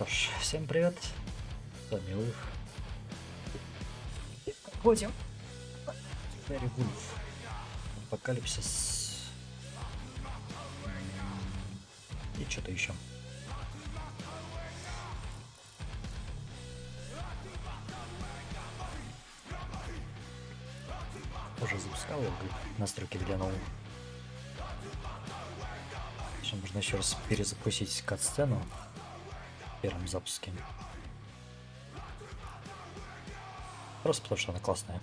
Что ж, всем привет, с вами Werewolf. Проходим. Werewolf. Апокалипсис. И что-то еще. Уже запускал настройки для нового. Еще можно еще раз перезапустить Катсцену в первом запуске. Просто потому что она классная.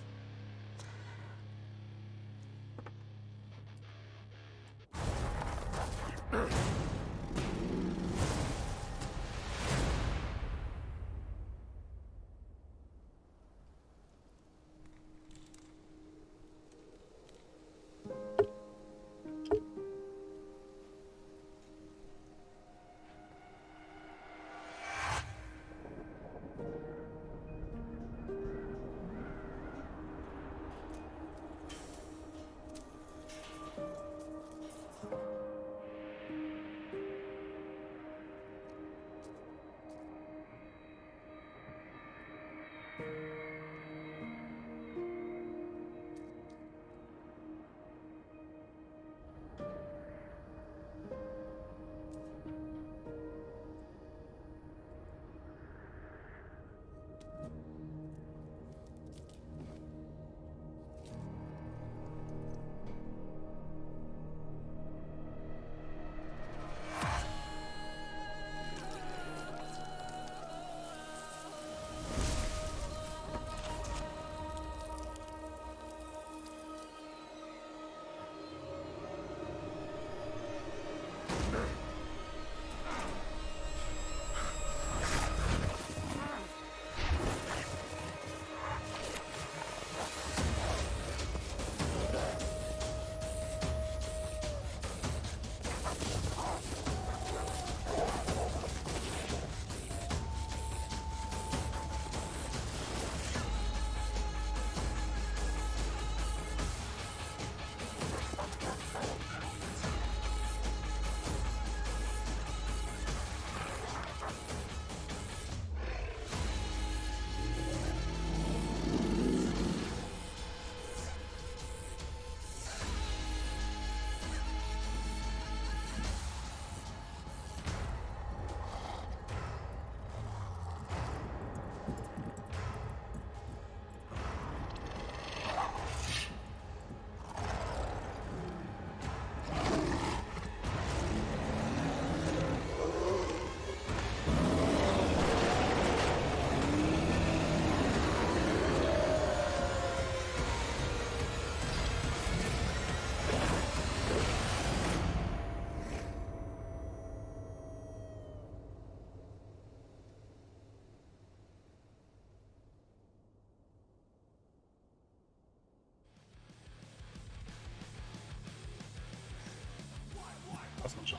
Посмотрим.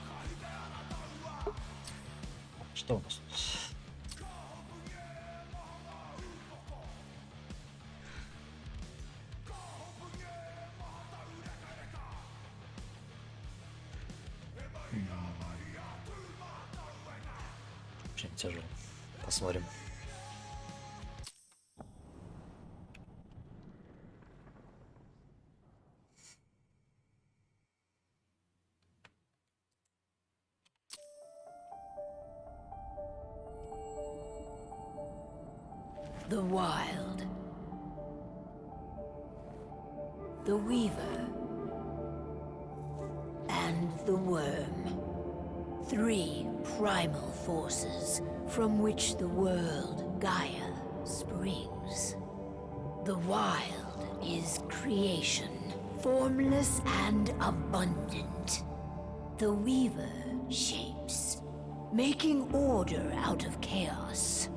Что у нас тут? Очень тяжело. Посмотрим. The wild, the weaver, and the worm. Three primal forces from which the world Gaia springs. The wild is creation, formless and abundant. The weaver shapes, making order out of chaos.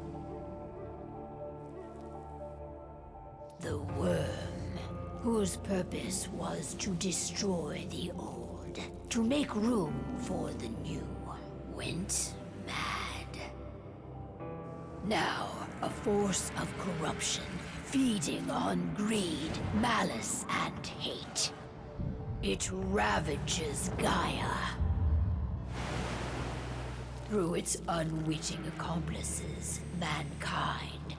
The worm, whose purpose was to destroy the old, to make room for the new, went mad. Now, a force of corruption, feeding on greed, malice, and hate. It ravages Gaia. through its unwitting accomplices, mankind.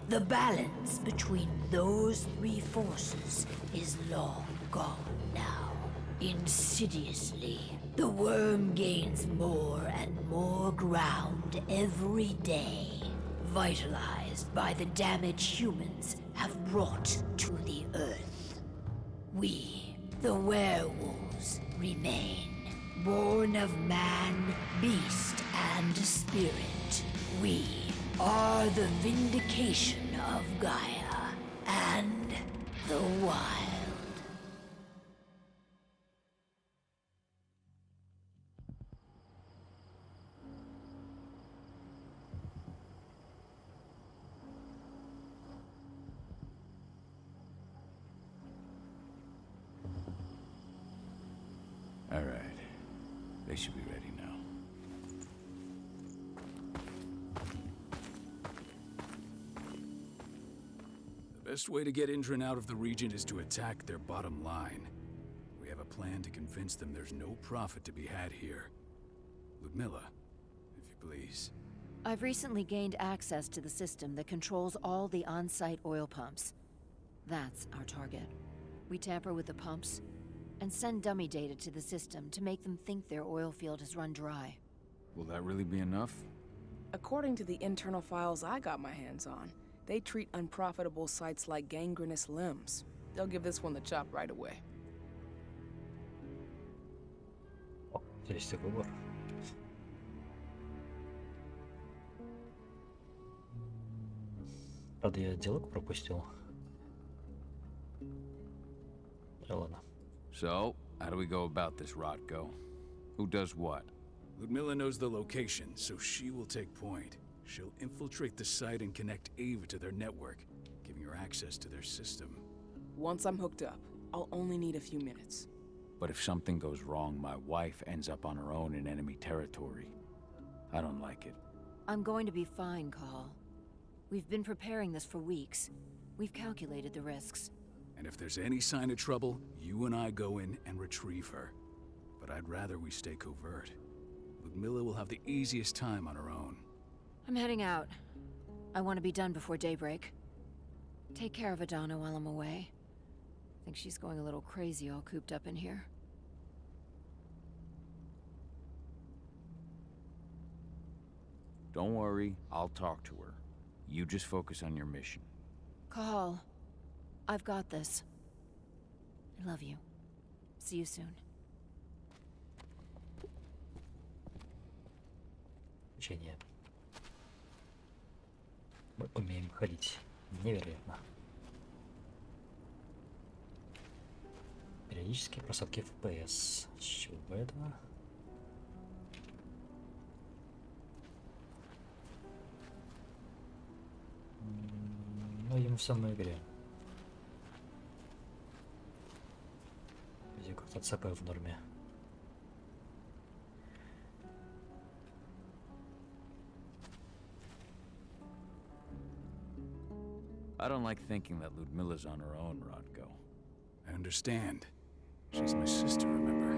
The balance between those three forces is long gone now. Insidiously, the worm gains more and more ground every day, vitalized by the damage humans have brought to the earth. We, the werewolves, remain, born of man, beast, and spirit. We are the vindication of Gaia and the wild. All right. They should be ready now. The best way to get Indran out of the region is to attack their bottom line. We have a plan to convince them there's no profit to be had here. Ludmilla, if you please. I've recently gained access to the system that controls all the on-site oil pumps. That's our target. We tamper with the pumps and send dummy data to the system to make them think their oil field has run dry. Will that really be enough? According to the internal files I got my hands on, they treat unprofitable sites like gangrenous limbs. They'll give this one the chop right away. О, здесь договор. Правда, я диалог пропустил. Ладно. So, how do we go about this, Rotko? Who does what? Ludmilla knows the location, so she will take point. She'll infiltrate the site and connect Ava to their network, giving her access to their system. Once I'm hooked up, I'll only need a few minutes. But if something goes wrong, my wife ends up on her own in enemy territory. I don't like it. I'm going to be fine, Call. We've been preparing this for weeks. We've calculated the risks. And if there's any sign of trouble, you and I go in and retrieve her. But I'd rather we stay covert. Ludmilla will have the easiest time on her own. I'm heading out. I want to be done before daybreak. Take care of Adana while I'm away. I think she's going a little crazy all cooped up in here. Don't worry, I'll talk to her. You just focus on your mission. Call. I've got this. I love you. See you soon. Учение. Мы умеем ходить. Невероятно. Периодические просадки FPS. С чего бы этого? Ну, ему в самой игре. Где как-то ЦП в норме. I don't like thinking that Ludmilla's on her own, Rotko. I understand. She's my sister, remember?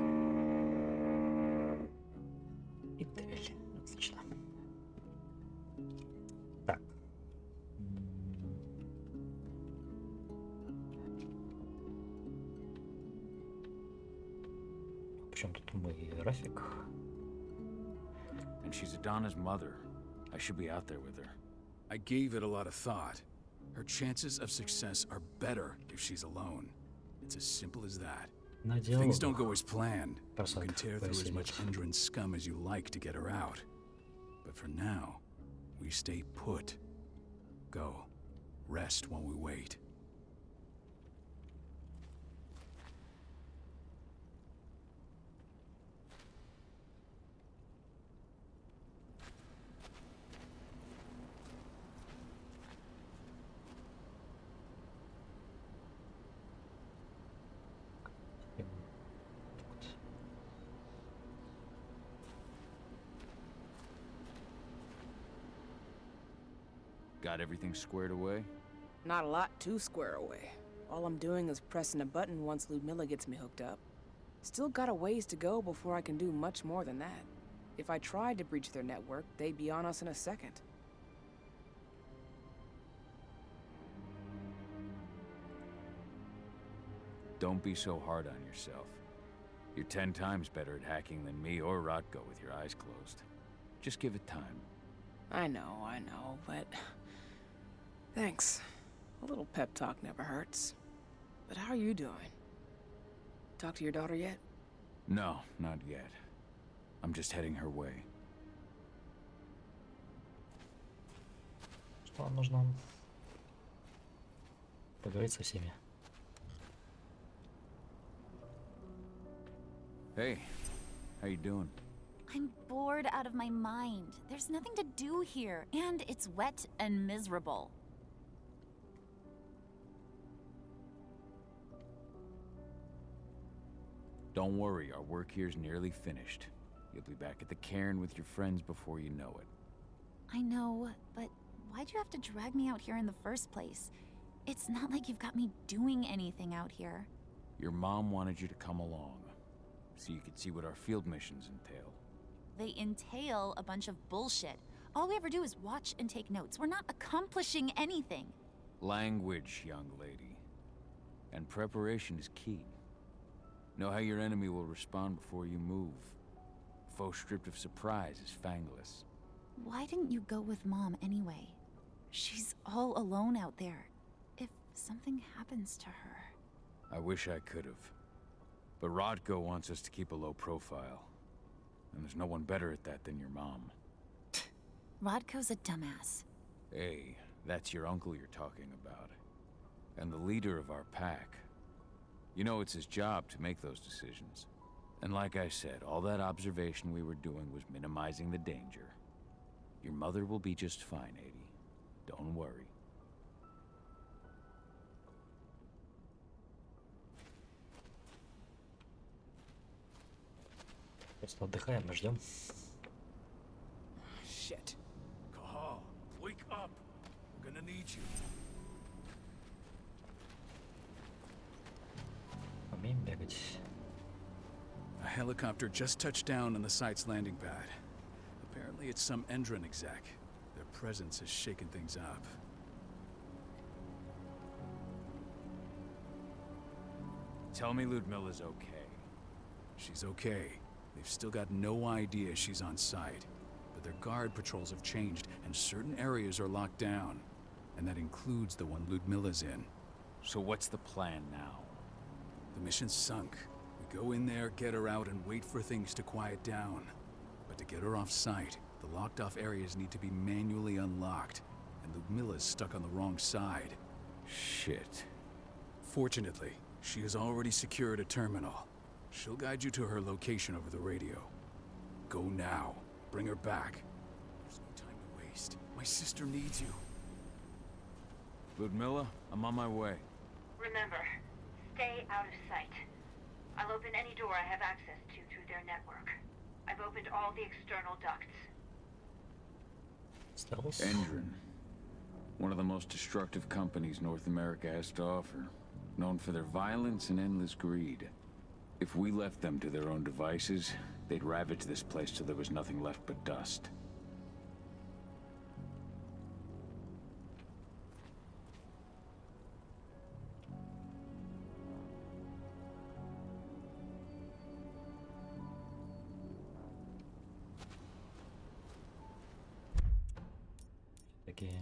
И Тель. Отлично. Так. Причем тут мы и Рафик? And she's Adana's mother. I should be out there with her. I gave it a lot of thought. Her chances of success are better if she's alone. It's as simple as that. На Things don't диалогах. go as planned. You Просадок can tear through as much FPS. Indran scum as you like to get her out. But for now, we stay put. Go. Rest while we wait. Got everything squared away? Not a lot to square away. All I'm doing is pressing a button once Ludmilla gets me hooked up. Still got a ways to go before I can do much more than that. If I tried to breach their network, they'd be on us in a second. Don't be so hard on yourself. You're 10 times better at hacking than me or Rotko with your eyes closed. Just give it time. I know, but... Thanks. A little pep talk never hurts. But how are you doing? Talk to your daughter yet? No, not yet. I'm just heading her way. Что нам нужно? Поговорить со всеми. Hey, how you doing? I'm bored out of my mind. There's nothing to do here, and it's wet and miserable. Don't worry, our work here's nearly finished. You'll be back at the cairn with your friends before you know it. I know, but why'd you have to drag me out here in the first place? It's not like you've got me doing anything out here. Your mom wanted you to come along, so you could see what our field missions entail. They entail a bunch of bullshit. All we ever do is watch and take notes. We're not accomplishing anything. Language, young lady. And preparation is key. Know how your enemy will respond before you move. Foe stripped of surprise is fangless. Why didn't you go with Mom anyway? She's all alone out there. If something happens to her... I wish I could have. But Rodko wants us to keep a low profile. And there's no one better at that than your mom. Rodko's a dumbass. Hey, that's your uncle you're talking about. And the leader of our pack. You know it's his job to make those decisions. And like I said, all that observation we were doing was minimizing the danger. Your mother will be just fine, Edie. Don't worry. Просто отдыхаем и ждем. Shit. Kahal, wake up. We're gonna need you. Умеем бегать. A helicopter just touched down on the site's landing pad. Apparently it's some Endron exec. Their presence has shaken things up. Tell me Ludmilla's okay. She's okay. They've still got no idea she's on site. But their guard patrols have changed, and certain areas are locked down. And that includes the one Ludmilla's in. So what's the plan now? The mission's sunk. We go in there, get her out, and wait for things to quiet down. But to get her off site, the locked-off areas need to be manually unlocked. And Ludmilla's stuck on the wrong side. Shit. Fortunately, she has already secured a terminal. She'll guide you to her location over the radio. Go now. Bring her back. There's no time to waste. My sister needs you. Ludmilla, I'm on my way. Remember, stay out of sight. I'll open any door I have access to through their network. I've opened all the external ducts. Стелс. Endron. One of the most destructive companies North America has to offer. Known for their violence and endless greed. If we left them to their own devices, they'd ravage this place till there was nothing left but dust. Такие.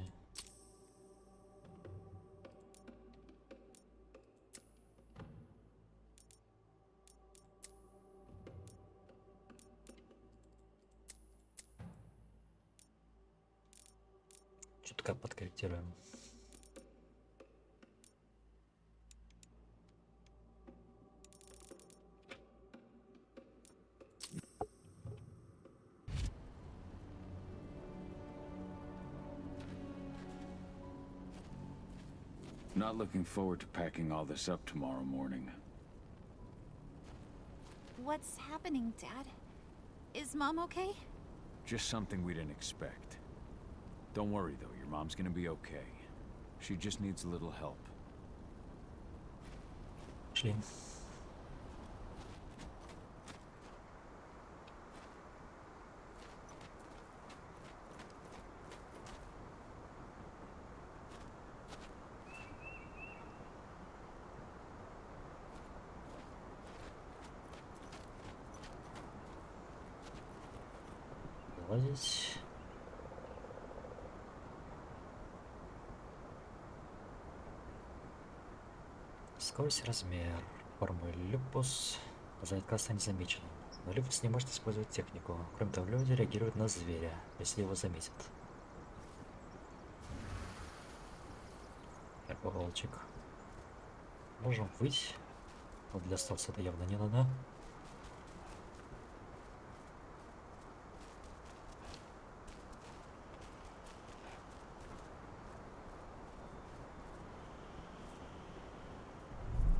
Чутка подкорректируем. Not looking forward to packing all this up tomorrow morning. What's happening, Dad? Is Mom okay? Just something we didn't expect. Don't worry though, your mom's gonna be okay. She just needs a little help. Шли. лазить. Скорость и размер. Форма Люпус позволяет класса незамеченным. Но Люпус не может использовать технику. Кроме того, люди реагируют на зверя, если его заметят. Волчик. Можем выйти. Но для стелса это явно не надо.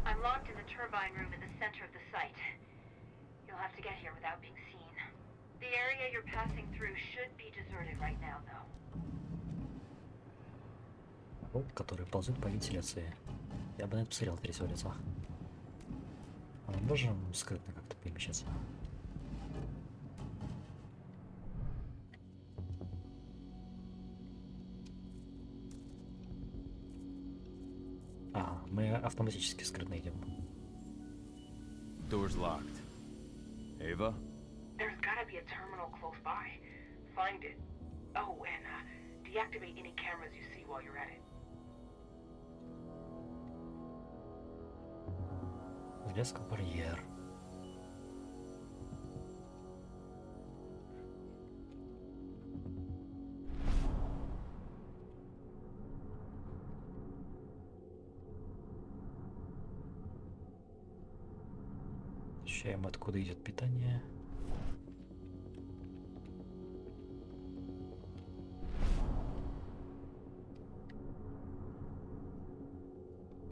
I'm locked in the turbine room in the center of the site. You'll have to get here without being seen. The area you're passing through should be deserted right now, though. Вот, который ползет по вентиляции. Я бы на это посмотрел третьего лица. А мы можем скрытно как-то перемещаться? А, мы автоматически скрытно идем. Door's locked. Ava? There's gotta be a terminal close by. Find it. Oh, and deactivate any cameras you see while you're at it. Железка барьер. Ощущаем, откуда идет питание.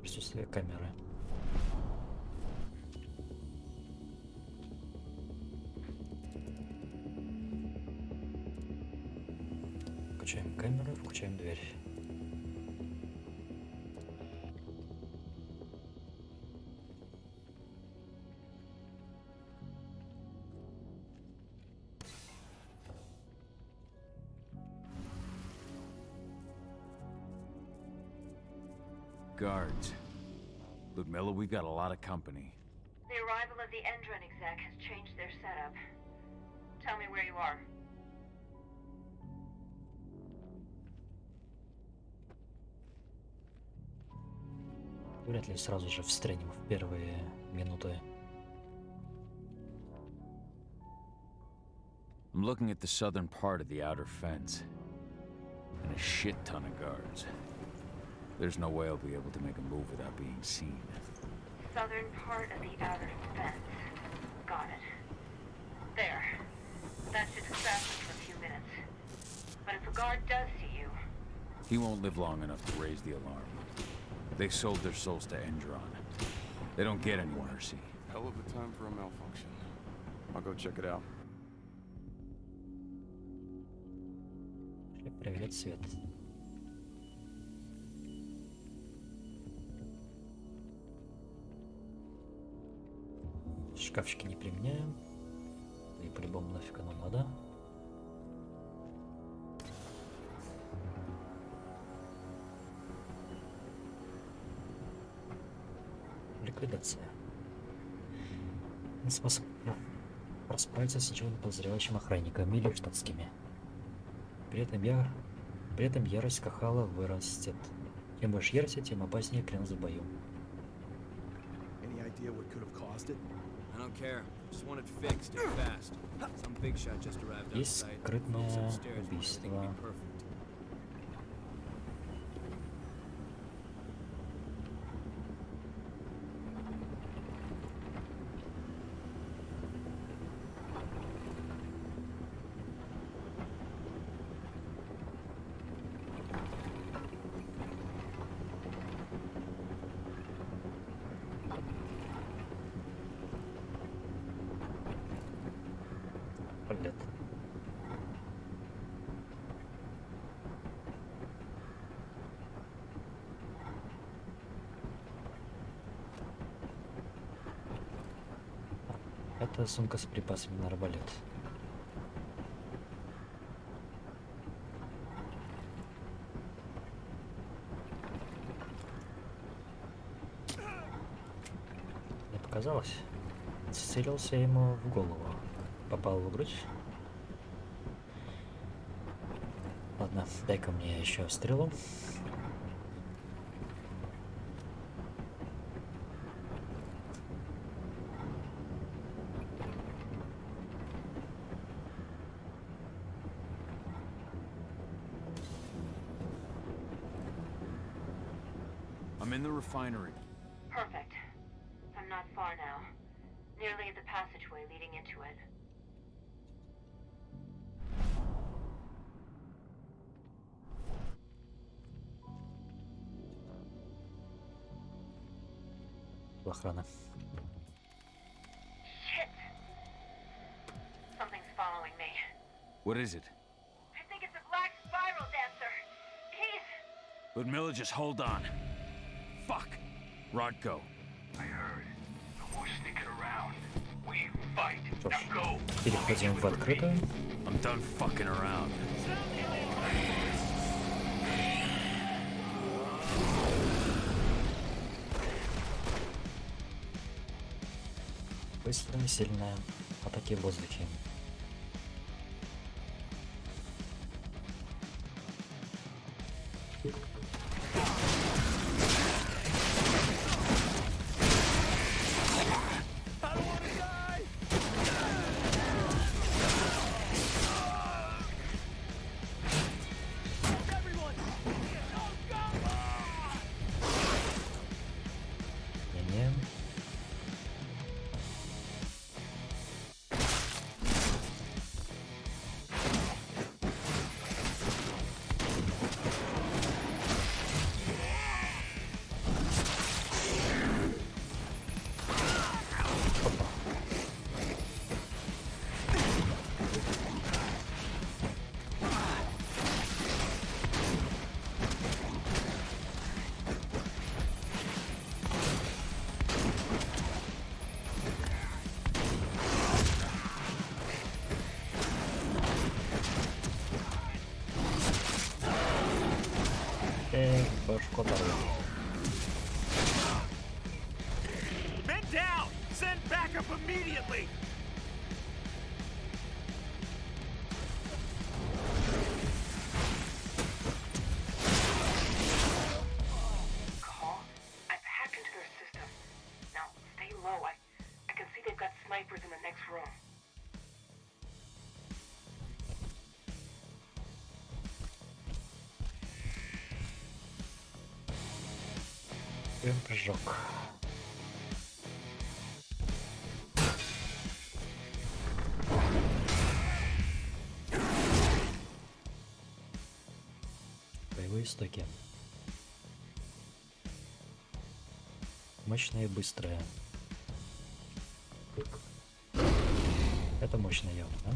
Присутствие камеры. Включаем камеру, включаем дверь. Guards. Ludmilla, we've got a lot of company. The arrival of the Endron exec has changed their setup. Tell me where you are. Вряд ли сразу же встрянем в первые минуты. I'm looking at the southern part of the outer fence. And a shit ton of guards. There's no way I'll be able to make a move without being seen. Southern part of the outer fence. Got it. There. That should distract them for a few minutes. But if a guard does see you... He won't live long enough to raise the alarm. They sold their souls to Endron. They don't get any mercy. Hell of a time for a malfunction. I'll go check it out. Проверять свет. Шкафчики не применяем. И по-любому нафиг оно надо. Ликвидация. Способ расправиться с ничего не подозревающим охранником или штатскими. При этом ярость Кахала вырастет. Чем больше ярости, тем опаснее Кринос в бою. Есть скрытное убийство. Это сумка с припасами на арбалет. Мне показалось. Целился ему в голову. Попал в грудь. Ладно, дай-ка мне еще стрелу. I'm in the refinery. Perfect. I'm not far now. Nearly at the passageway leading into it. Охрана. Shit! Something's following me. What is it? I think it's a black spiral dancer. He's... Ludmilla, just hold on. Fuck. Rodko. I heard. No more sneaking around. We fight. Что ж, Now go. переходим в открытую. I'm done fucking around. Быстрая, сильная. Атаки в воздухе. Не-не. Башку оторву. Men down! Send backup immediately! Call? I've hacked into their system. Now, stay low. I can see they've got snipers in the next room. Прыжок. Боевые стойки. Мощная и быстрая. Это мощно явно, да?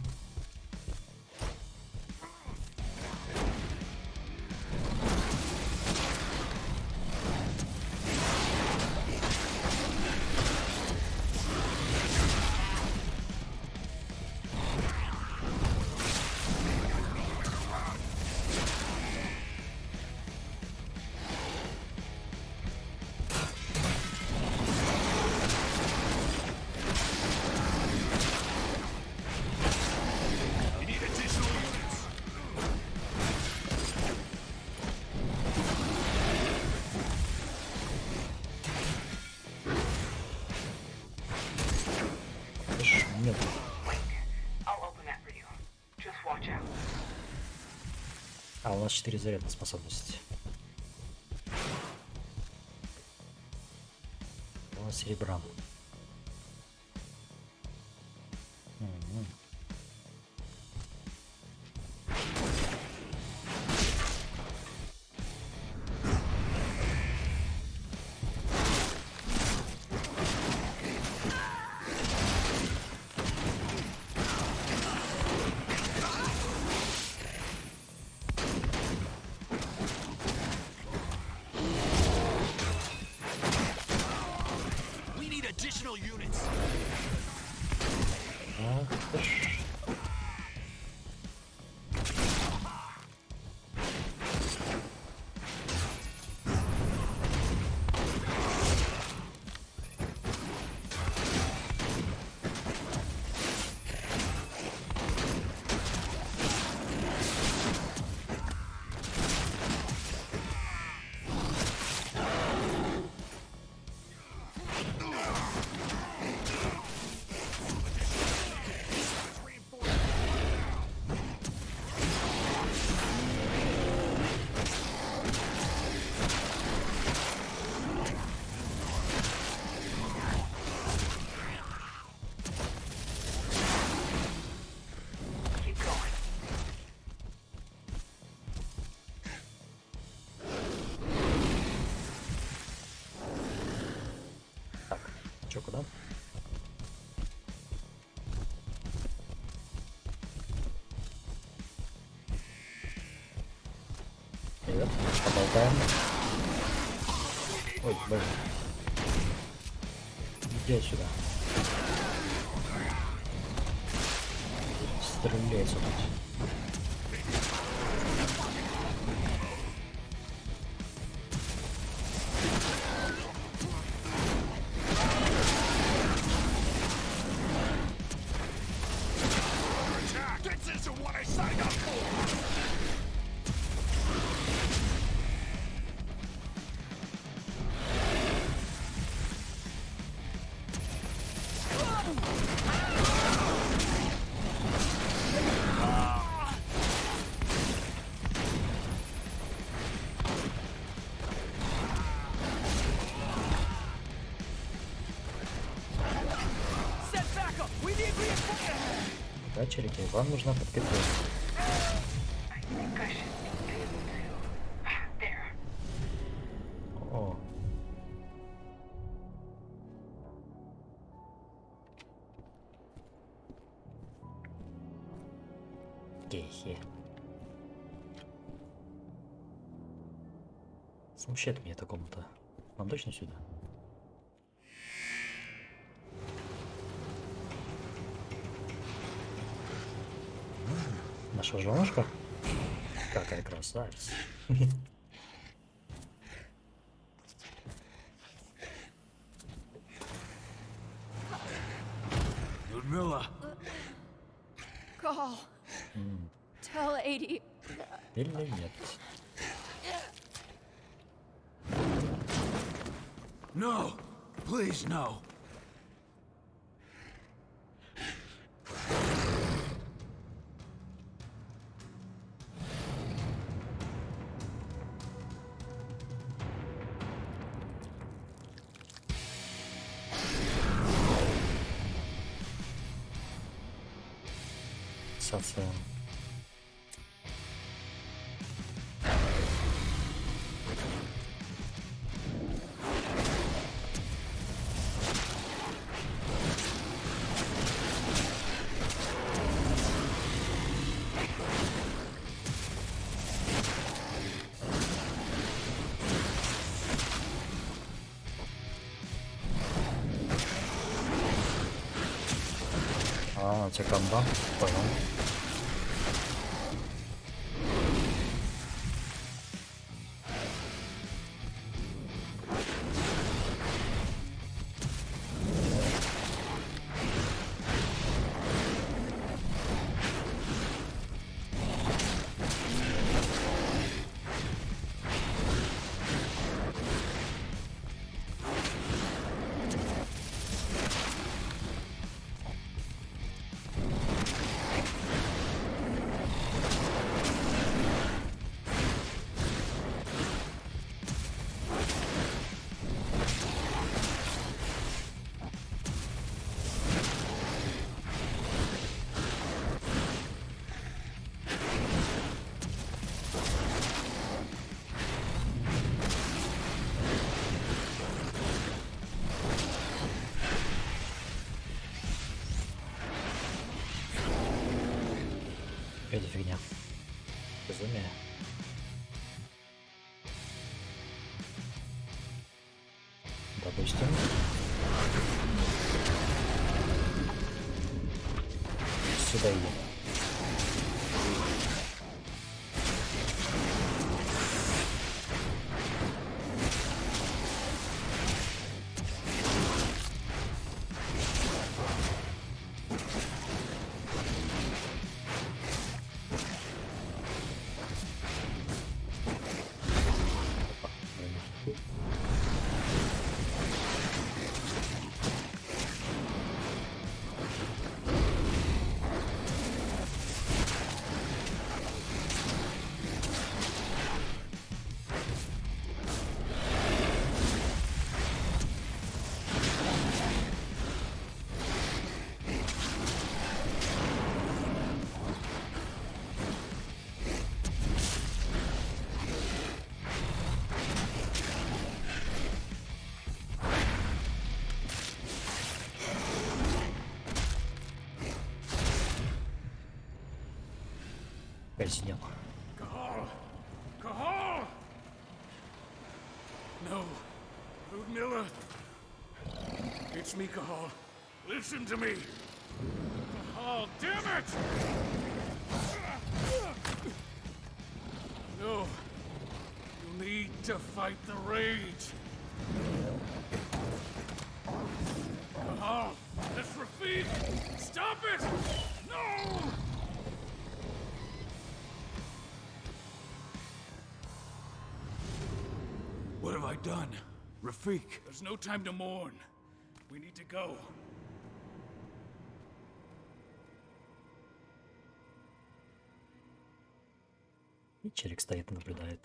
Нет. I'll open that for you. Just watch out. А, у нас 4 зарядные способности. У нас серебра. Мгм. Ах ты ж. Привет. Поболтаем. Ой, блин. Иди отсюда. Стреляй сюда. Да, черепи, вам нужна подкрепление. О. Гейхе. Смущает меня эта комната. Вам точно сюда? Наша женушка? Какая красавица. Ludmilla. Call. Tell 80. Или нет? No, please, no. Сация. А, у тебя комба? Понял. Это фигня. Безумие. Допустим. Сюда идем. Сидел. No. Ludmilla. It's me, Cahal. Listen to me. Cahal, damn it! No. You need to fight the rage. Cahal, that's Rafik! Stop it! No! What have I done? Rafik. There's no time to mourn. We need to go. И челик стоит и наблюдает.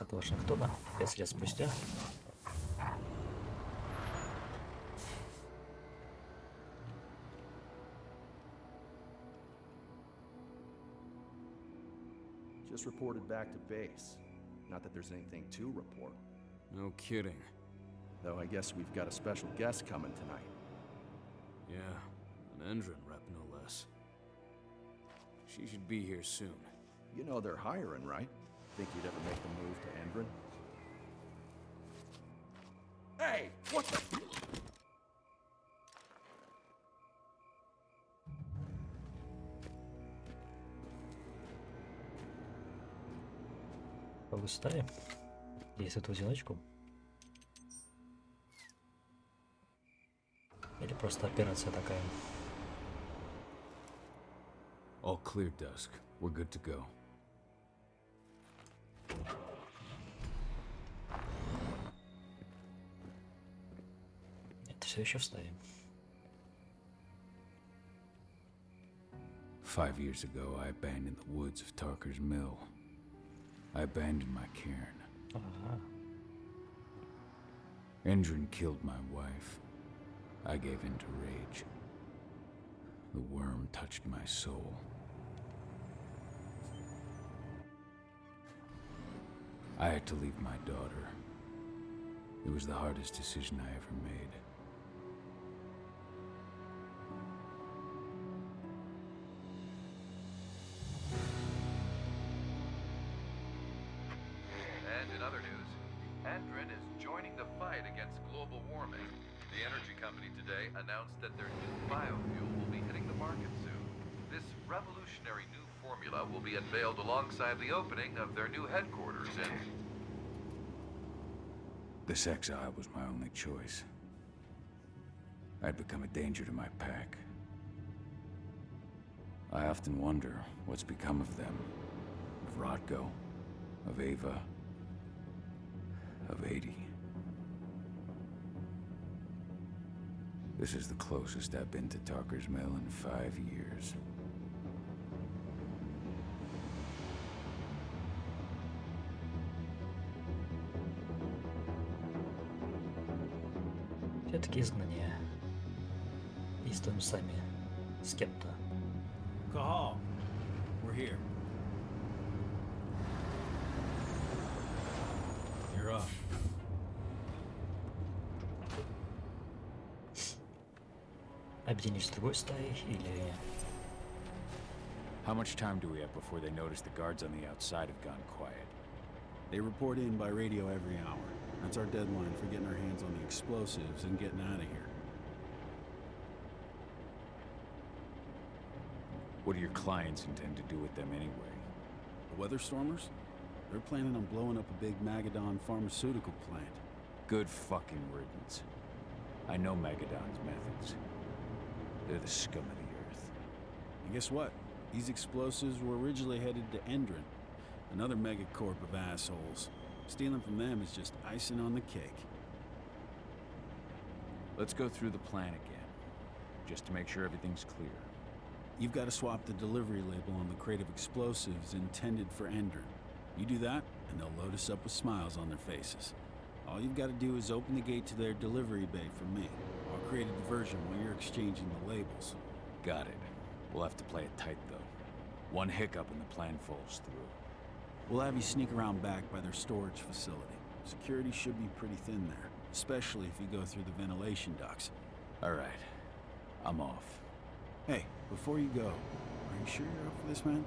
От Вашингтона 5 лет спустя. Just reported back to base. Not that there's anything to report. No kidding. Though I guess we've got a special guest coming tonight. Yeah, an Endron rep no less. She should be here soon. You know they're hiring, right? Think you'd ever make the move to Endron? Hey! What the... Вы стае действует в одиночку? Или просто операция такая? All clear, Dusk. We're good to go. Это все еще в стае. 5 years ago, I abandoned the woods of Tarker's Mill. I abandoned my cairn. Endron killed my wife. I gave in to rage. The worm touched my soul. I had to leave my daughter. It was the hardest decision I ever made. And in other news, Endron is joining the fight against global warming. The energy company today announced that their new biofuel will be hitting the market soon. This revolutionary new formula will be unveiled alongside the opening of their new headquarters in... This exile was my only choice. I'd become a danger to my pack. I often wonder what's become of them. Of Rodko, of Ava, of 80. This is the closest I've been to Tarker's Mill in 5 years. Все-таки изгнание. Действуем сами. С кем-то. Cahal, we're here. You're up. Объединить с другой стаей или... How much time do we have before they notice the guards on the outside have gone quiet? They report in by radio every hour. That's our deadline for getting our hands on the explosives and getting out of here. What do your clients intend to do with them anyway? The Weatherstormers? They're planning on blowing up a big Magadon pharmaceutical plant. Good fucking riddance. I know Magadon's methods. They're the scum of the earth. And guess what? These explosives were originally headed to Endron, another megacorp of assholes. Stealing from them is just icing on the cake. Let's go through the plan again, just to make sure everything's clear. You've got to swap the delivery label on the crate of explosives intended for Endron. You do that, and they'll load us up with smiles on their faces. All you've got to do is open the gate to their delivery bay for me. I'll create a diversion while you're exchanging the labels. Got it. We'll have to play it tight, though. One hiccup and the plan falls through. We'll have you sneak around back by their storage facility. Security should be pretty thin there, especially if you go through the ventilation ducts. All right. I'm off. Hey, before you go, are you sure you're up for this, man?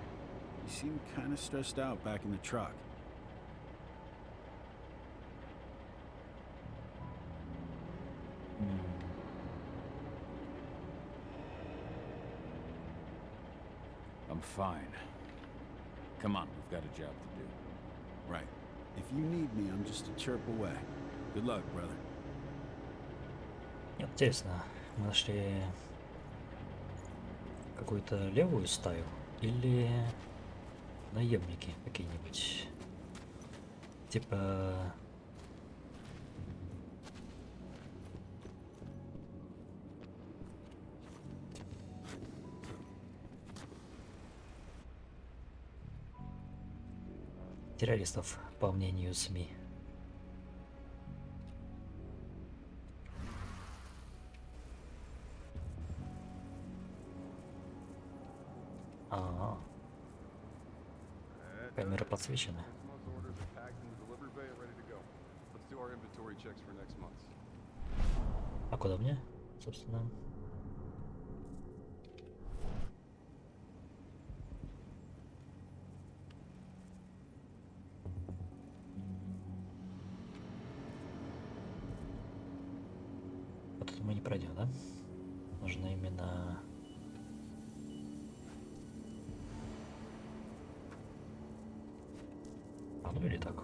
You seem kind of stressed out back in the truck. I'm fine. Come on, we've got a job to do. Right. If you need me, I'm just a chirp away. Good luck, brother. Интересно, мы нашли какую-то левую стаю или наемники какие-нибудь? Типа... террористов, по мнению СМИ. Ага. Камера подсвечена. А куда мне, собственно? Вот это мы не пройдем, да? Нужно именно... А ну или так?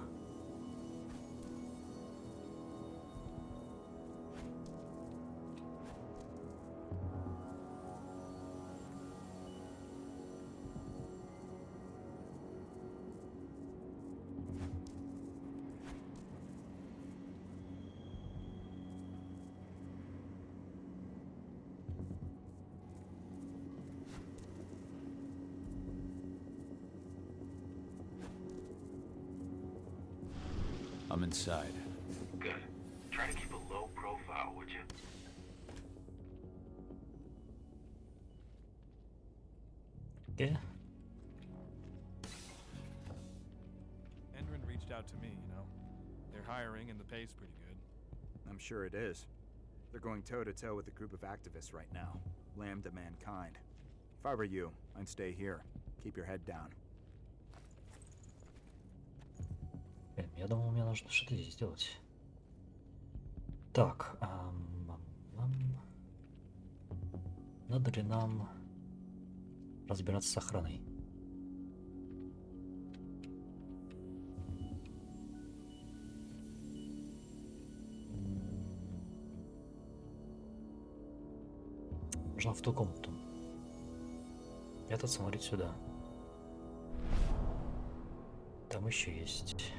I'm inside. Good. Try to keep a low profile, would you? Yeah. Endron reached out to me, you know. They're hiring and the pay's pretty good. I'm sure it is. They're going toe-to-toe with a group of activists right now. Lambda mankind. If I were you, I'd stay here. Keep your head down. Я думал, мне нужно что-то здесь сделать. Так, надо ли нам разбираться с охраной? Нужно в ту комнату. Этот смотрит сюда. Там еще есть.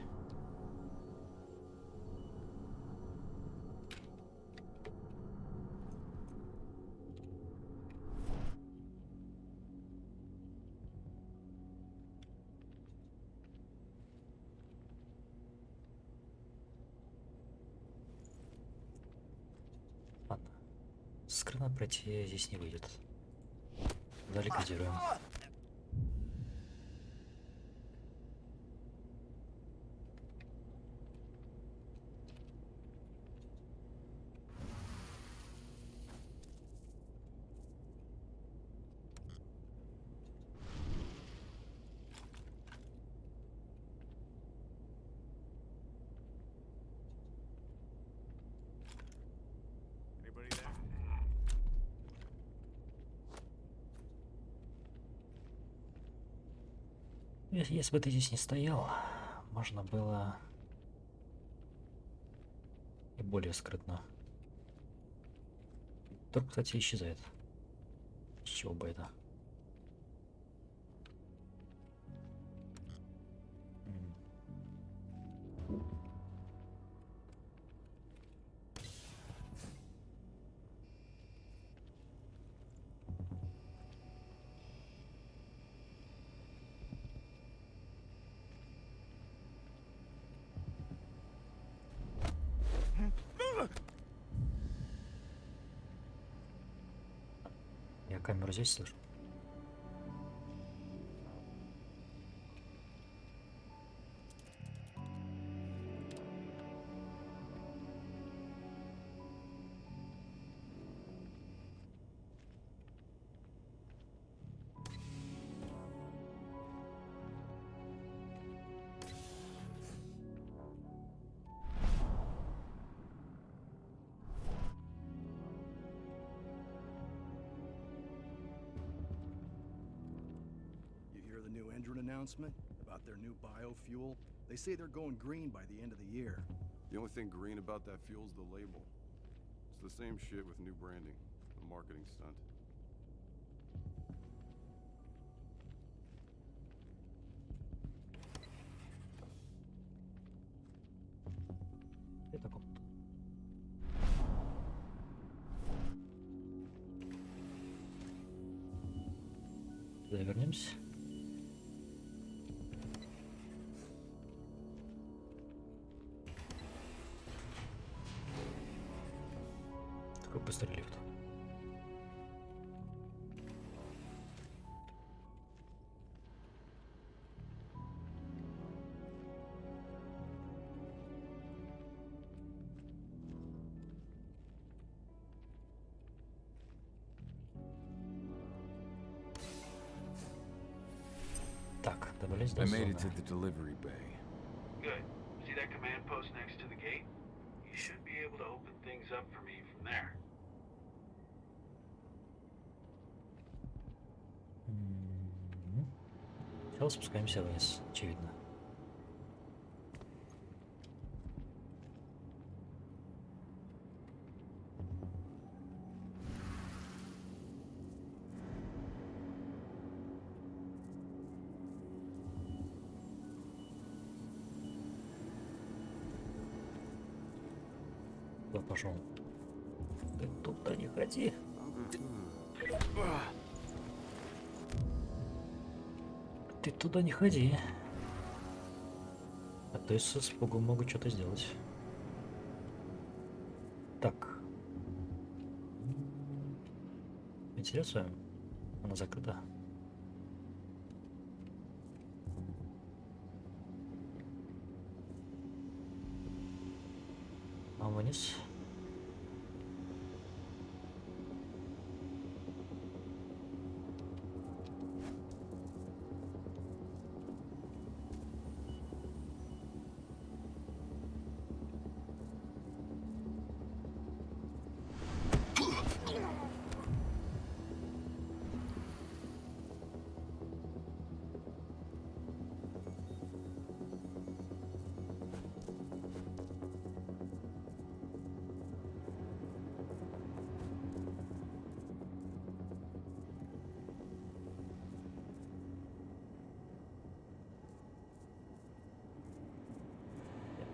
Скрытно пройти здесь не выйдет. Да, ликвидируем. Если бы ты здесь не стоял, можно было и более скрытно. Торг, кстати, исчезает. С чего бы это? камеру здесь слышу. Announcement about their new biofuel. They say they're going green by the end of the year. The only thing green about that fuel's the label. It's the same shit with new branding. A marketing stunt. Это комната. Туда вернемся. Такой быстрый лифт. Так, добрались до I made it зоны. to the delivery bay. Good. See that command post next to the gate? You should be able to open things up for me from there. Сейчас спускаемся вниз, очевидно. Куда пошел? Ты туда не ходи. Ты туда не ходи. А то я с испугом могу что-то сделать. Так. Вентиляция. Она закрыта. А вниз.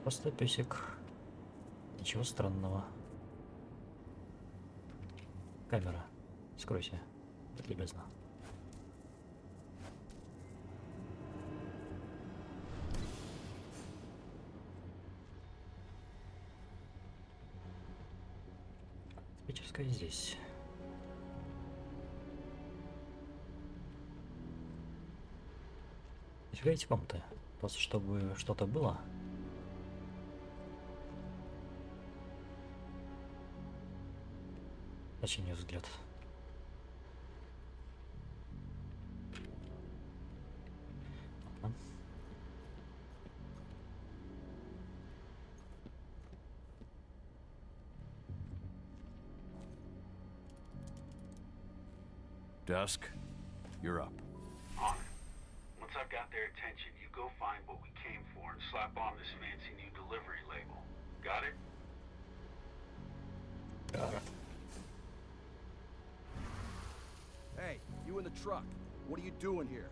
Просто песик. Ничего странного. Камера. Скройся. Будь любезна. Диспетчерская здесь. Нифига эти комнаты. Просто чтобы что-то было. Зачем мне взгляд? Ладно. Dusk, you're up. On it. Once I've got their attention, you go find what we came for and slap on this fancy new delivery label. Got it? Got it. Hey, you in the truck. What are you doing here?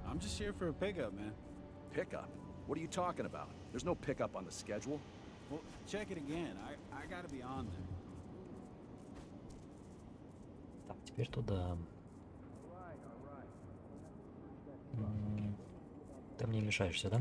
I'm just here for a pickup, man. Pickup? What are you talking about? There's no pickup on the schedule. Well, check it again. I gotta be on there. Так, теперь туда. Ты мне мешаешься, да?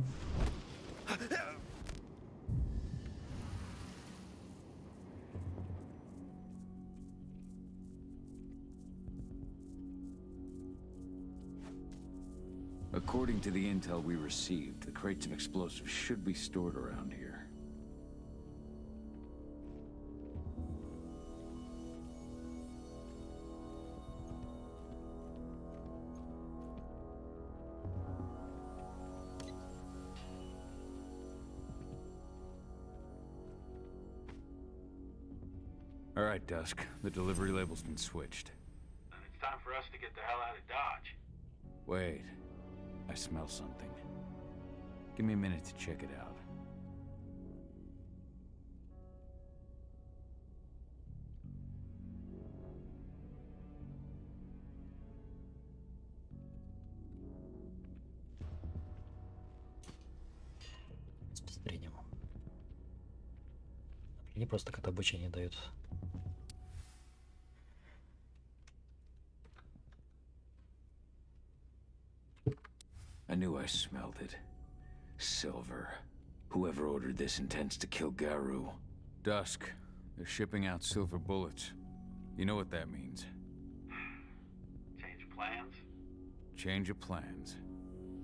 According to the intel we received, the crates of explosives should be stored around here. All right, Dusk. The delivery label's been switched. Then it's time for us to get the hell out of Dodge. Wait. I smell something. Give me a minute to check it out. С посмотрением. Не просто как обучение дают. I knew I smelled it. Silver. Whoever ordered this intends to kill Garu. Dusk. They're shipping out silver bullets. You know what that means. Change of plans? Change of plans.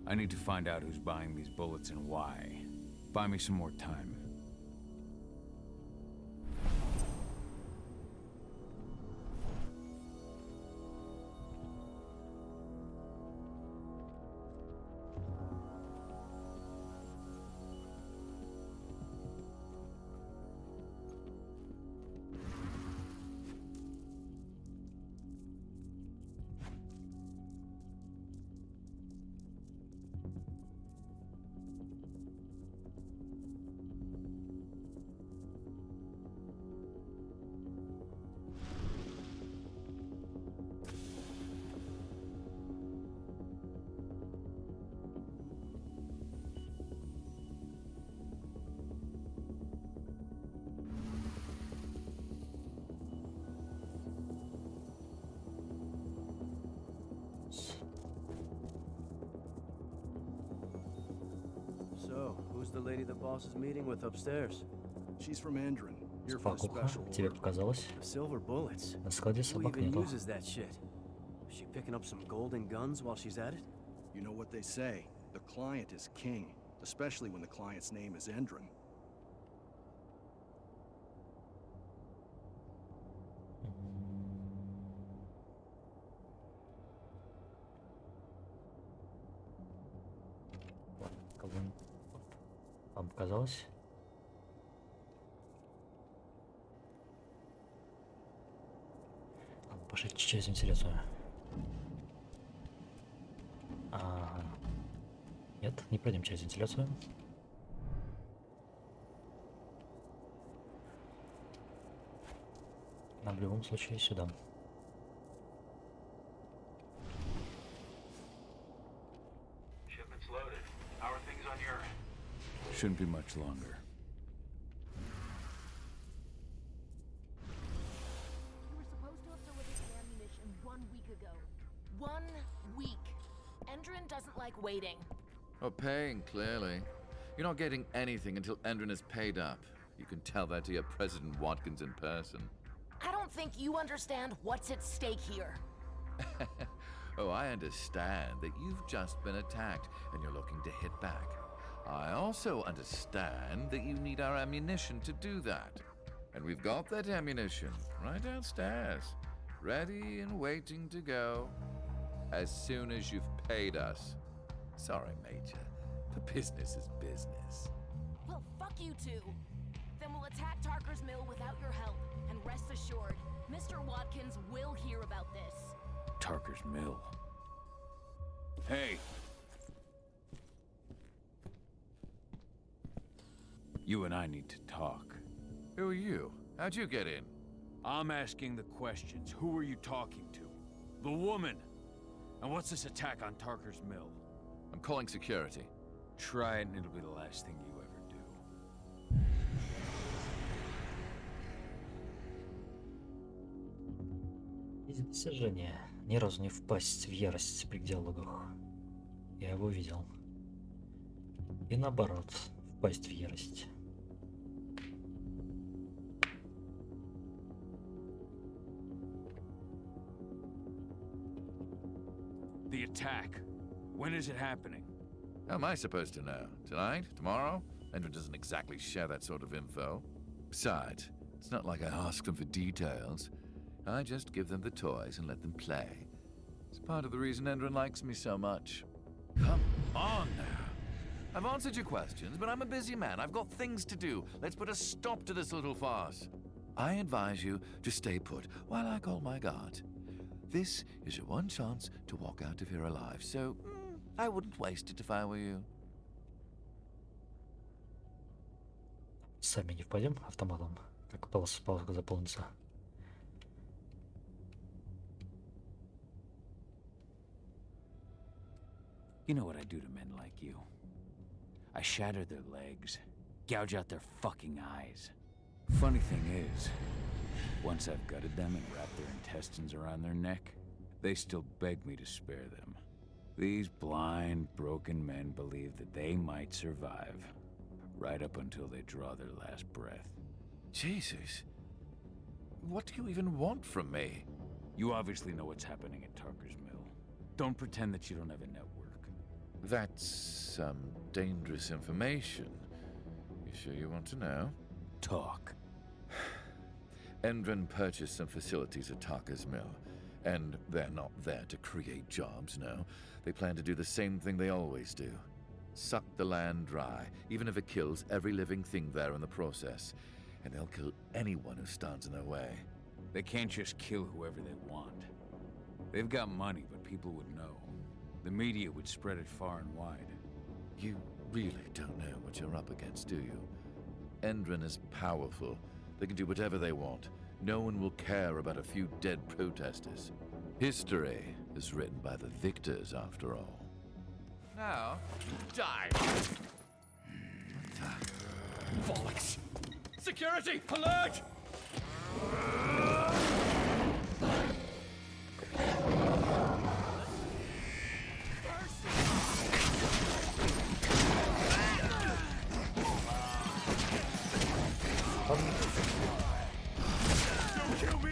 I need to find out who's buying these bullets and why. Buy me some more time. So, who's the lady the boss is meeting with upstairs? She's from Endron. Here for the Спокуха, special тебе order. показалось? Silver bullets. На складе Who собак even нету. uses that shit? Is she picking up some golden guns while she's at it? You know what they say. The client is king, especially when the client's name is Endron. Вам показалось? Ладно, пошли через вентиляцию. Нет, не пройдем через вентиляцию. Нам в любом случае сюда. Shipment's loaded. How are things on your end? Shouldn't be much longer. You were supposed to have delivered the ammunition 1 week ago. 1 week. Endron doesn't like waiting. Oh, paying, clearly. You're not getting anything until Endron is paid up. You can tell that to your President Watkins in person. I don't think you understand what's at stake here. Oh, I understand that you've just been attacked and you're looking to hit back. I also understand that you need our ammunition to do that. And we've got that ammunition right downstairs, ready and waiting to go as soon as you've paid us. Sorry, Major. The business is business. Well, fuck you two. Then we'll attack Tarker's mill without your help. And rest assured, Mr. Watkins will hear about this. Tarker's mill. Hey! You and I need to talk. Who are you? How'd you get in? I'm asking the questions. Who are you talking to? The woman! And what's this attack on Tarker's mill? I'm calling security. Try it and it'll be the last thing you ever do. Есть достижение. Ни разу не впасть в ярость при диалогах. Я его видел. И наоборот, впасть в ярость. The attack. When is it happening? How am I supposed to know? Tonight? Tomorrow? Andrew doesn't exactly share that sort of info. Besides, it's not like I ask them for details. I just give them the toys and let them play. It's part of the reason Endron likes me so much. Come on now. I've answered your questions, but I'm a busy man. I've got things to do. Let's put a stop to this little farce. I advise you to stay put while I call my guard. This is your one chance to walk out of here alive, so I wouldn't waste it if I were you. Сами не впадем автоматом, как пауза заполнится. You know what I do to men like you? I shatter their legs, gouge out their fucking eyes. Funny thing is, once I've gutted them and wrapped their intestines around their neck, they still beg me to spare them. These blind, broken men believe that they might survive, right up until they draw their last breath. Jesus. What do you even want from me? You obviously know what's happening at Tarker's Mill. Don't pretend that you don't have a network. That's some dangerous information. You sure you want to know? Talk. Endron purchased some facilities at Tarker's Mill, and they're not there to create jobs, no. They plan to do the same thing they always do. Suck the land dry, even if it kills every living thing there in the process. And they'll kill anyone who stands in their way. They can't just kill whoever they want. They've got money, but people would know. The media would spread it far and wide. You really don't know what you're up against, do you? Endron is powerful. They can do whatever they want. No one will care about a few dead protesters. History is written by the victors, after all. Now, die! Bollocks! Security! Alert! Don't kill me!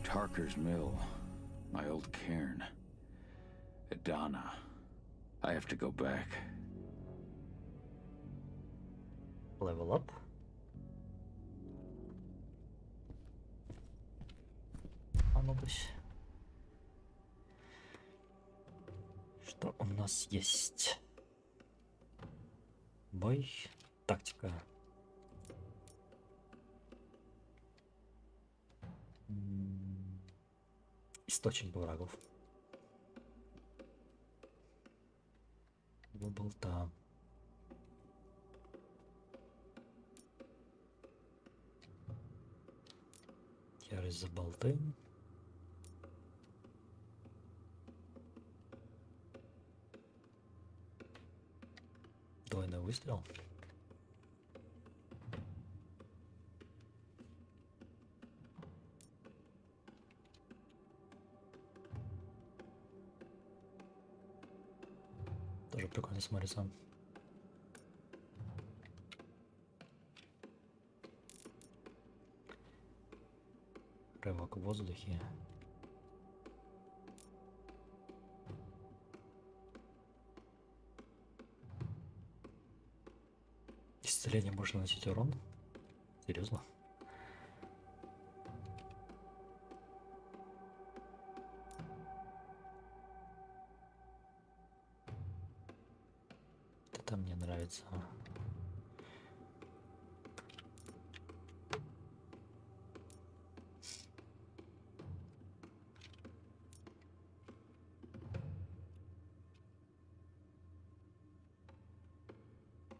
Tarker's Mill, my old cairn. Adana. I have to go back. Level up. А ну быть. Что у нас есть? Бой, тактика. Источник врагов. Два болта. Ярость за болты. Двойной выстрел. Тоже прикольно смотрится. Рывок в воздухе. Исцеление можно наносить урон? Серьезно? Это мне нравится.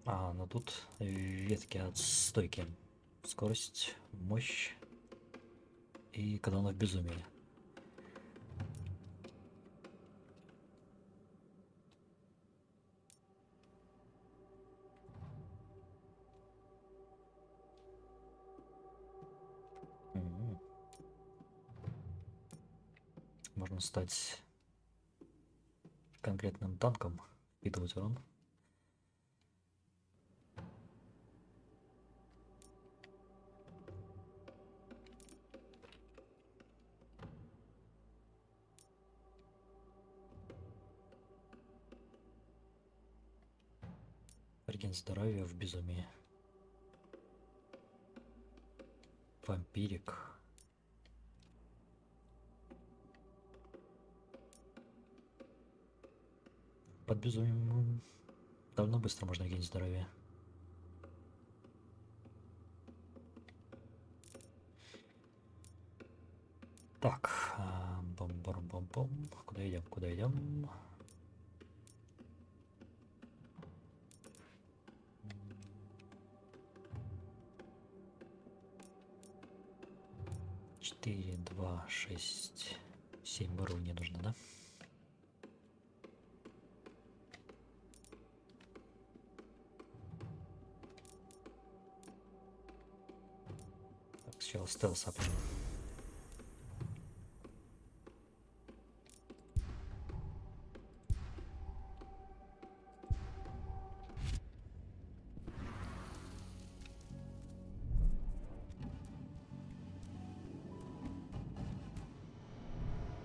Но тут ветки от стойки. Скорость, мощь и когда он в безумии. Можно стать конкретным танком, впитывать урон. Реген здоровья в безумии. Вампирик. Под безумием довольно быстро можно регенить здоровье. Так, бом-бом-бом-бом. Куда идем? Куда идем? Четыре, 2, 6, 7 уровней нужно, да? Так, сначала стелс апнем.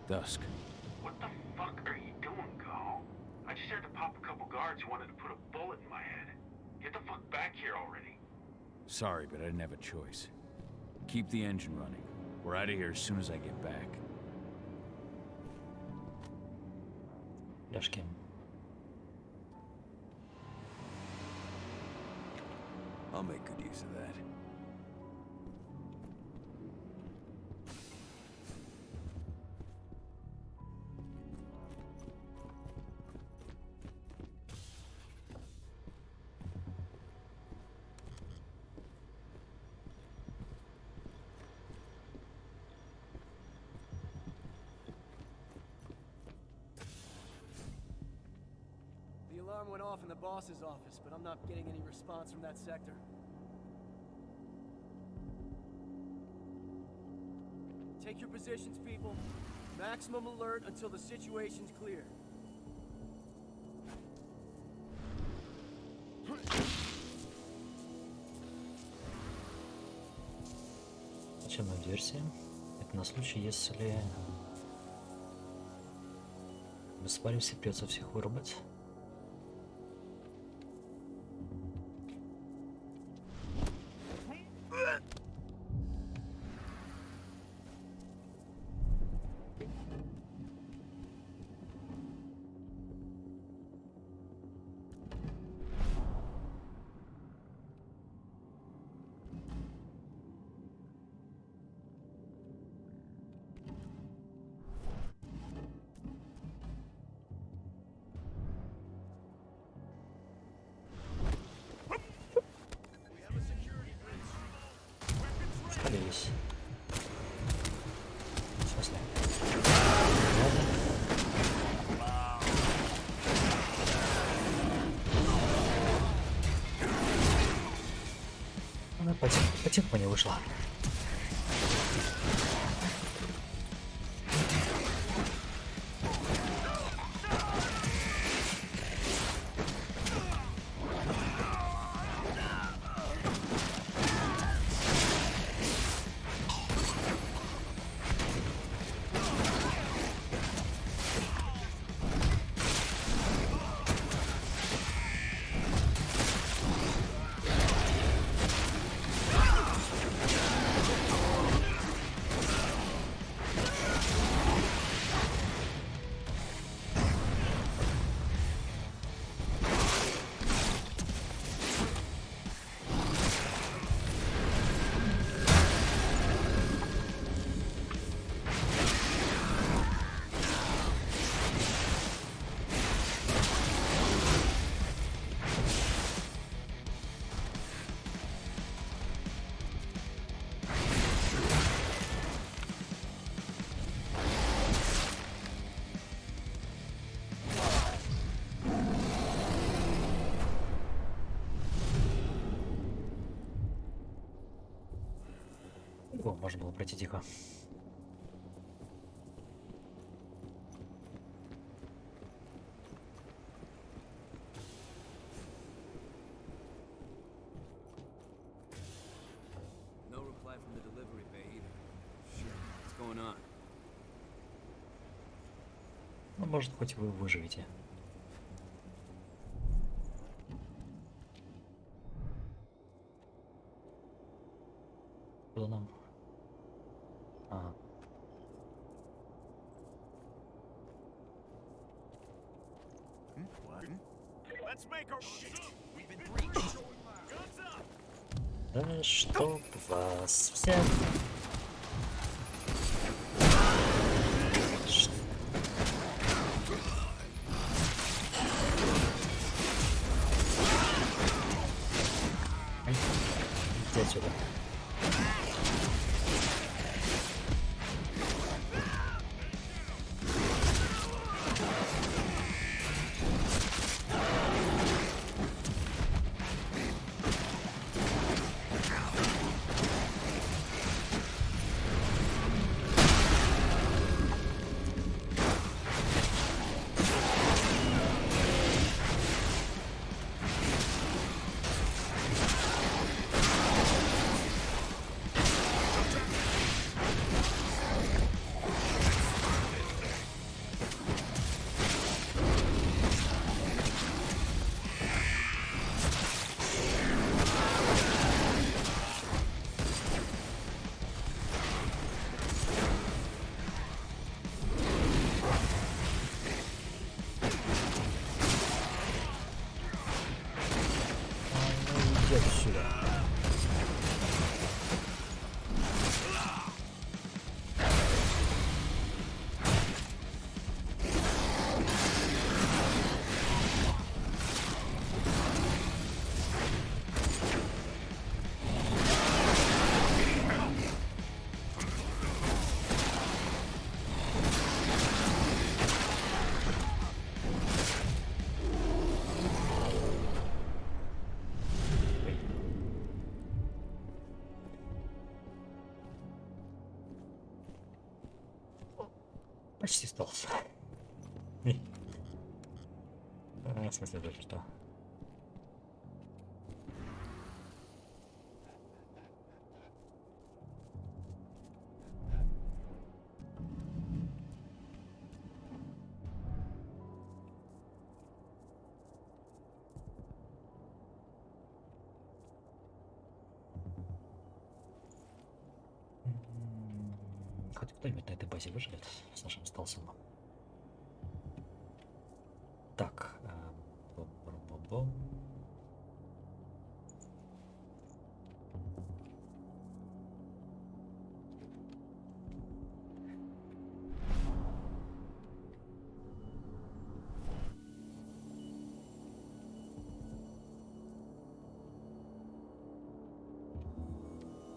Dusk. What the fuck are you doing, Go? I just had to pop a couple guards who wanted to put a bullet in my head. Get the fuck back here already. Sorry, but I didn't have a choice. Keep the engine running. We're out of here as soon as I get back. Ляжки. I'll make good use of that. The alarm went off in the boss's office, but I'm not getting any response from that sector. Take your positions, people. Maximum alert until the situation's clear. Начальная версия. Это на случай, если мы спаримся, придется всех вырубать. Спалились. В смысле? Она по темпу не вышла. можно было пройти тихо. No reply from the delivery bay either. Shit, what's going on? Ну, может, хоть вы выживете. Куда нам? А. Let's make our shit. We've been breached. Guns up. Да чтоб вас всех. Иди отсюда. Почти стелс. В смысле, даже что? Хоть кто-нибудь на этой базе выживет с нашим стелсом. Так. Бом-бом-бом.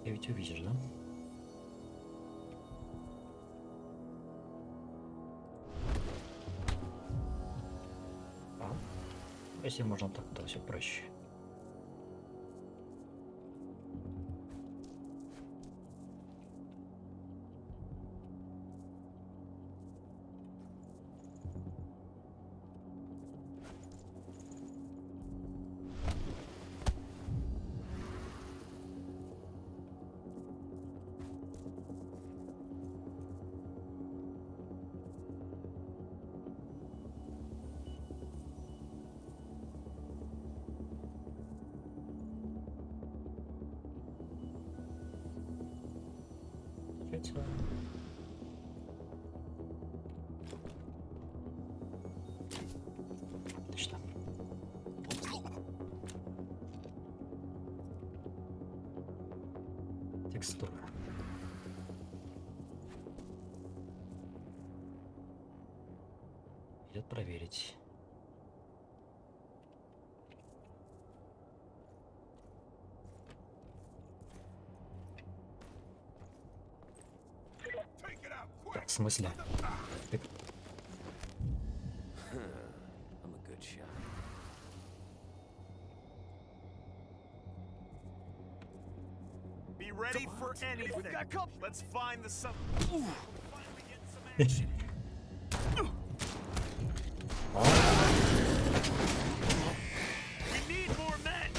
Ты ведь увидишь, да? Если можно так, то все проще. Отлично. Текстура. Идет проверить. В смысле? Ты... I'm a good shot. Be ready for anything. We've got couple. Let's find the some. We need more men.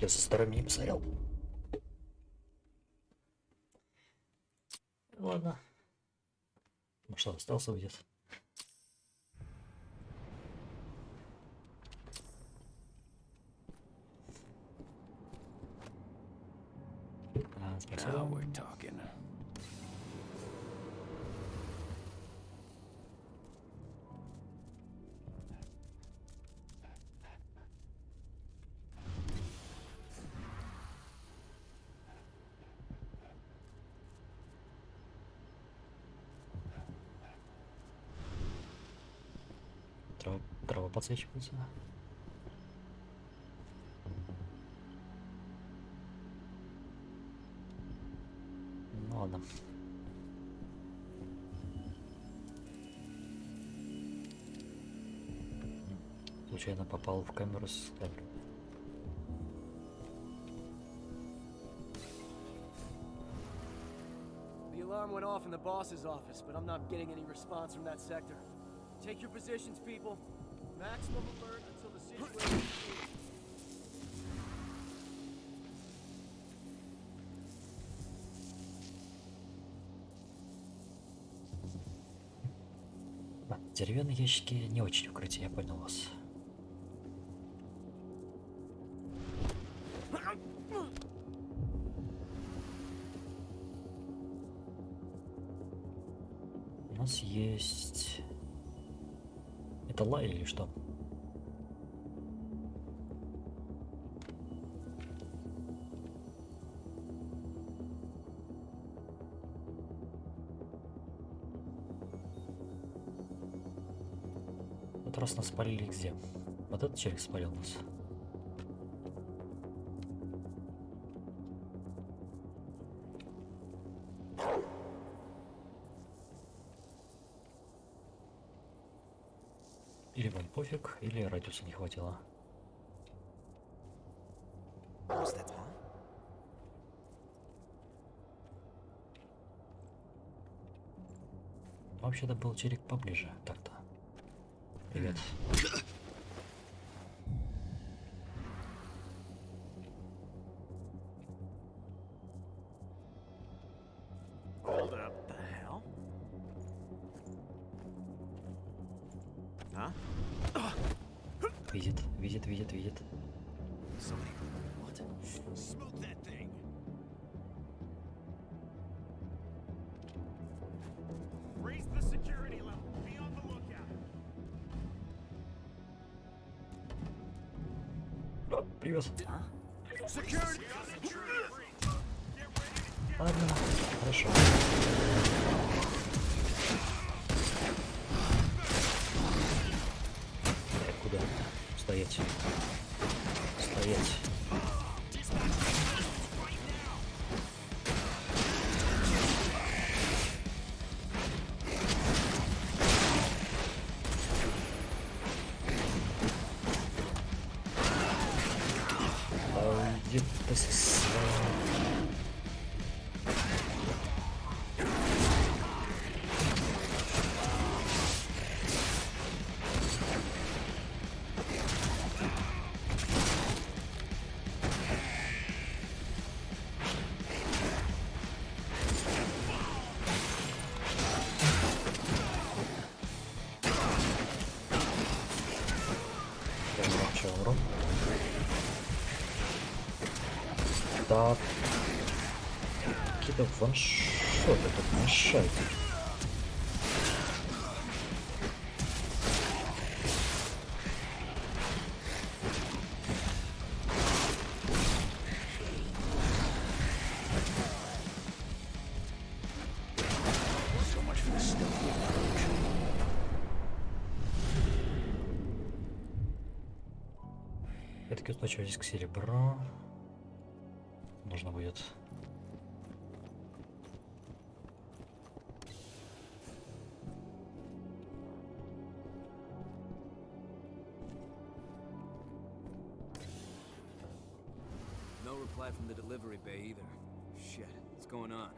Я со стороны не посмотрел. Ладно. Ну что, остался где-то. Now we're talking. Трава подсвечивается. Ну ладно. Случайно попал в камеру с камерой. The alarm went off in the boss's office, but I'm not getting any response from that sector. Take your positions, people. Maximum alert until the situation is clear. Деревянные ящики не очень укрытие, я понял вас. У нас есть... Это лай или что? Вот раз нас спалили где? Вот этот челик спалил нас. Или вам пофиг, или радиуса не хватило. Вообще-то был челик поближе, так-то. Привет. Видит, видит, видит, видит. Привет. Ладно, хорошо. Куда? Стоять. Стоять. Да. Какие-то ваншоты тут мешают. Все-таки устойчивость к серебру. Нужно будет. No reply from the delivery bay either. Shit, what's going on?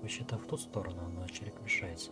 Вообще-то в ту сторону, но челик мешается.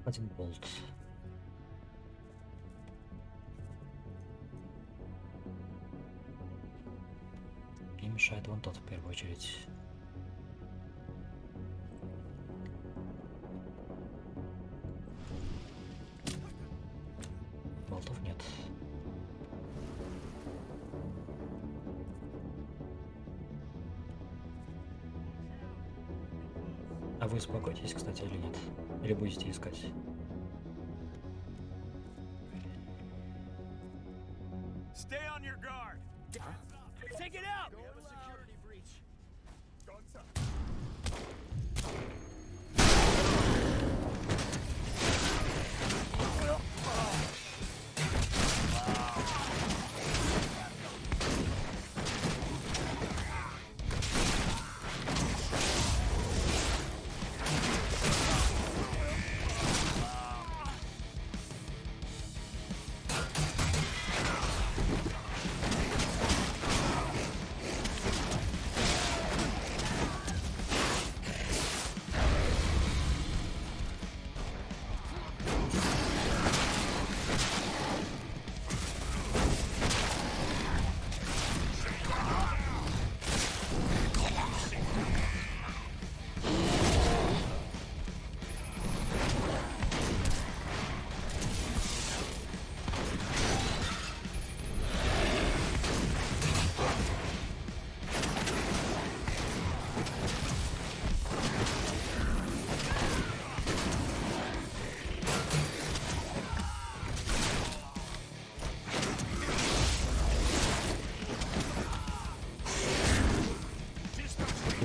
Один болт. Мне мешает вон тот в первую очередь. Болтов нет. А вы успокоитесь, кстати, или нет? Или будете искать? Stay on your guard. Take it out! We have a security breach. Guns up.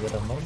тебе там норм?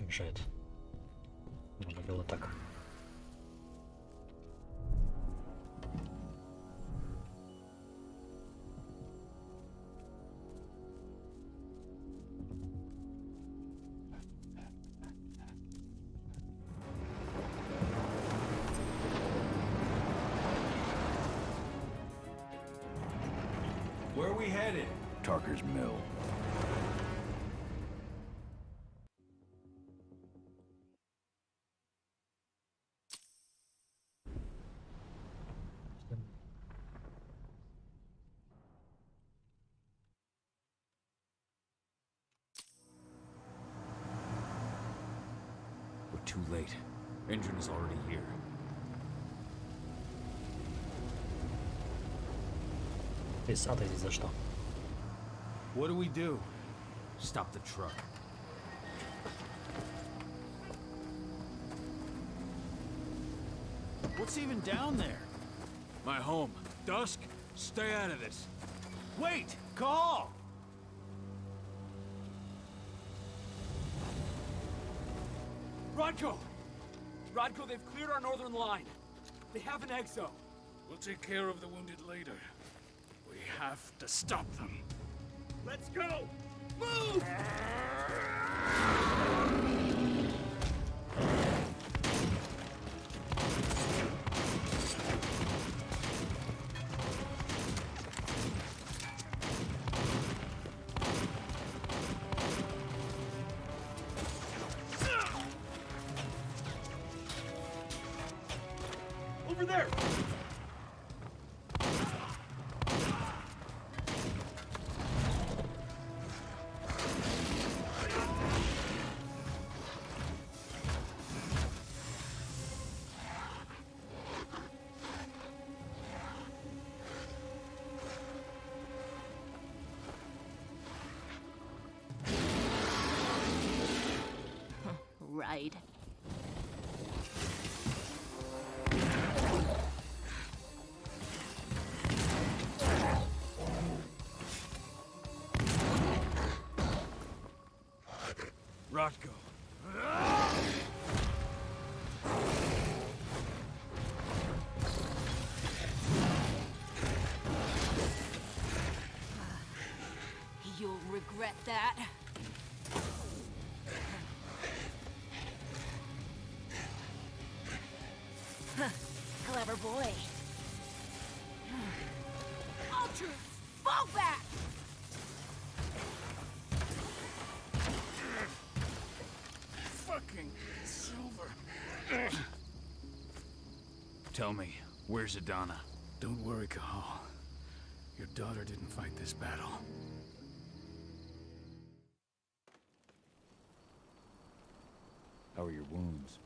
Мешает. Надо было так. Where are we headed? Tarker's Mill. We're too late. Engine is already here. Ты сада здесь за что? What do we do? Stop the truck. What's even down there? My home. Dusk, stay out of this. Wait! Call! Rodko! Rodko, they've cleared our northern line. They have an exo. We'll take care of the wounded later. We have to stop them. Let's go! Move! Over there! Right. Rodko. You'll regret that. Clever boy. Ultra, fall back! Fucking silver. Tell me, where's Adana? Don't worry, Kahal. Your daughter didn't fight this battle. How are your wounds?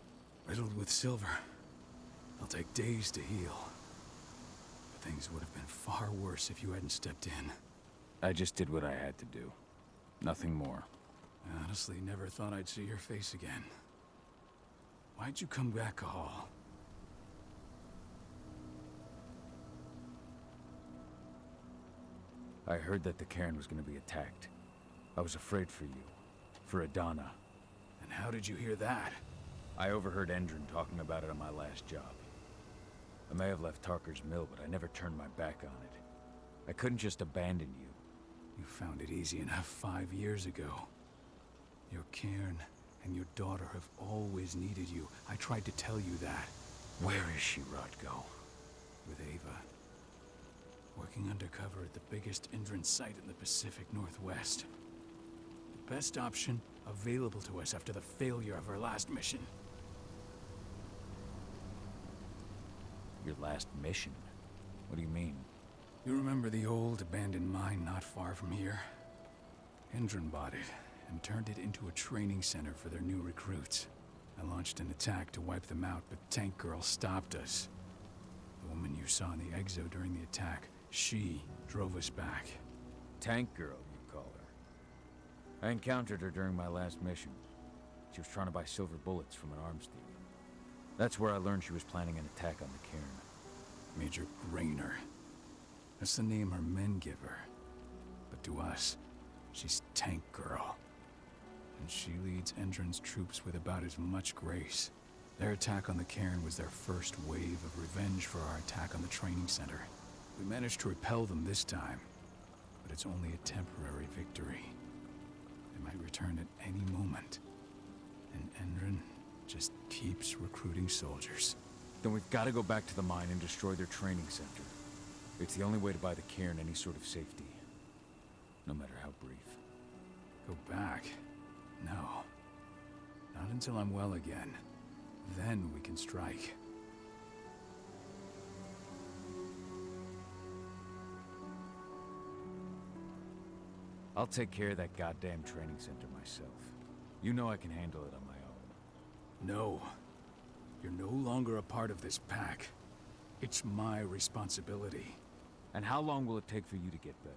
Riddled with silver. They'll take days to heal. But things would have been far worse if you hadn't stepped in. I just did what I had to do. Nothing more. I honestly never thought I'd see your face again. Why'd you come back, Kahal? I heard that the cairn was going to be attacked. I was afraid for you. For Adana. And how did you hear that? I overheard Endron talking about it on my last job. I may have left Tarker's Mill, but I never turned my back on it. I couldn't just abandon you. You found it easy enough 5 years ago. Your cairn and your daughter have always needed you. I tried to tell you that. Where is she, Rodko? With Ava. Working undercover at the biggest Endron site in the Pacific Northwest. The best option available to us after the failure of our last mission. Your last mission? What do you mean? You remember the old abandoned mine not far from here? Endron bought it and turned it into a training center for their new recruits. I launched an attack to wipe them out, but Tank Girl stopped us. The woman you saw in the exo during the attack, she drove us back. Tank Girl, you call her. I encountered her during my last mission. She was trying to buy silver bullets from an arms dealer. That's where I learned she was planning an attack on the cairn. Major Grainer. That's the name her men give her. But to us, she's Tank Girl. And she leads Endron's troops with about as much grace. Their attack on the cairn was their first wave of revenge for our attack on the training center. We managed to repel them this time, but it's only a temporary victory. They might return at any moment. And Endron just keeps recruiting soldiers. Then we've got to go back to the mine and destroy their training center. It's the only way to buy the cairn any sort of safety. No matter how brief. Go back? No. Not until I'm well again. Then we can strike. I'll take care of that goddamn training center myself. You know I can handle it on my own. No. You're no longer a part of this pack. It's my responsibility. And how long will it take for you to get better?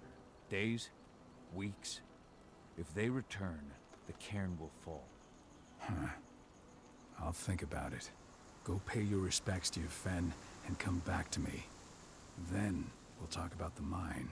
Days? Weeks? If they return, the cairn will fall. Huh. I'll think about it. Go pay your respects to your Fen and come back to me. Then we'll talk about the mine.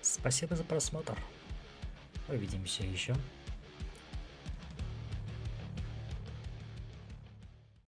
Спасибо за просмотр. Увидимся еще.